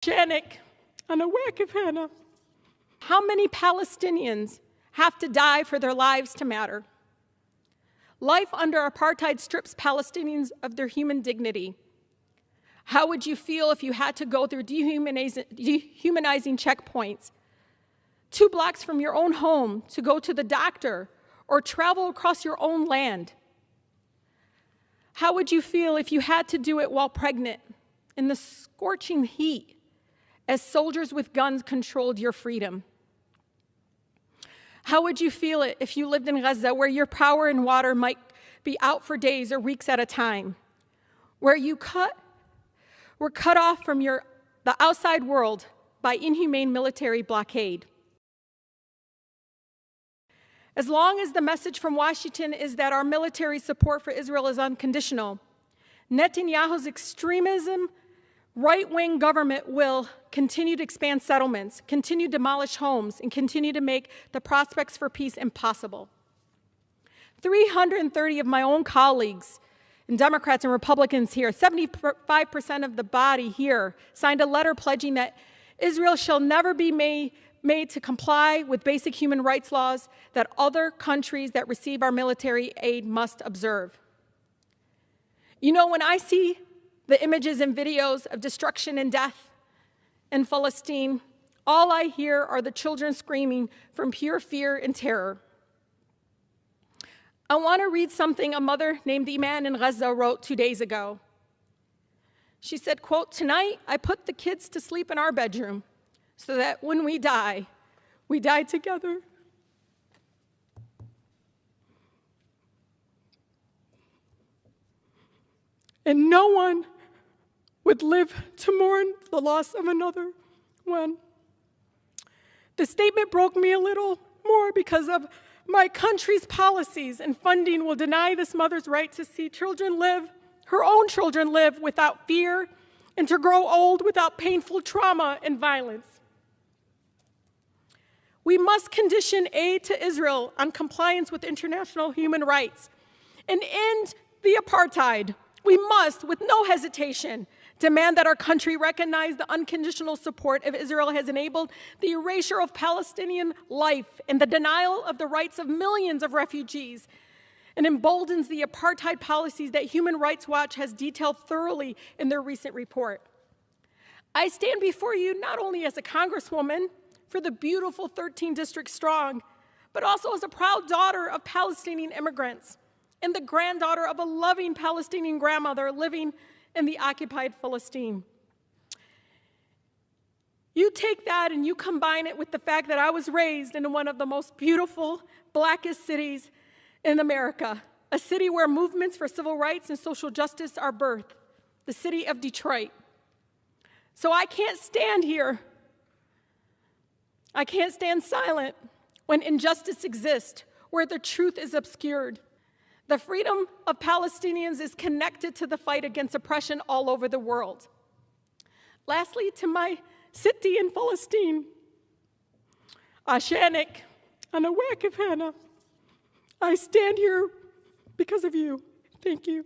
Shanik and a whack of Hannah. How many Palestinians have to die for their lives to matter? Life under apartheid strips Palestinians of their human dignity. How would you feel if you had to go through dehumanizing checkpoints 2 blocks from your own home to go to the doctor or travel across your own land? How would you feel if you had to do it while pregnant in the scorching heat as soldiers with guns controlled your freedom? How would you feel it if you lived in Gaza, where your power and water might be out for days or weeks at a time, where you were cut off from the outside world by inhumane military blockade? As long as the message from Washington is that our military support for Israel is unconditional, Netanyahu's extremism, right-wing government will continue to expand settlements, continue to demolish homes, and continue to make the prospects for peace impossible. 330 of my own colleagues, and Democrats and Republicans here, 75% of the body here, signed a letter pledging that Israel shall never be made to comply with basic human rights laws that other countries that receive our military aid must observe. You know, when I see the images and videos of destruction and death in Palestine, all I hear are the children screaming from pure fear and terror. I want to read something a mother named Iman in Gaza wrote 2 days ago. She said, quote, "Tonight I put the kids to sleep in our bedroom so that when we die together." And no one would live to mourn the loss of another one. The statement broke me a little more because of my country's policies and funding will deny this mother's right to see her own children live without fear and to grow old without painful trauma and violence. We must condition aid to Israel on compliance with international human rights and end the apartheid. We must, with no hesitation, demand that our country recognize the unconditional support of Israel has enabled the erasure of Palestinian life and the denial of the rights of millions of refugees, and emboldens the apartheid policies that Human Rights Watch has detailed thoroughly in their recent report. I stand before you not only as a Congresswoman for the beautiful 13 districts strong, but also as a proud daughter of Palestinian immigrants and the granddaughter of a loving Palestinian grandmother living in the occupied Palestine. You take that and you combine it with the fact that I was raised in one of the most beautiful, blackest cities in America, a city where movements for civil rights and social justice are birthed, the city of Detroit. So I can't stand here. I can't stand silent when injustice exists, where the truth is obscured. The freedom of Palestinians is connected to the fight against oppression all over the world. Lastly, to my city in Palestine, Ashanik and a whack of Hannah, I stand here because of you. Thank you.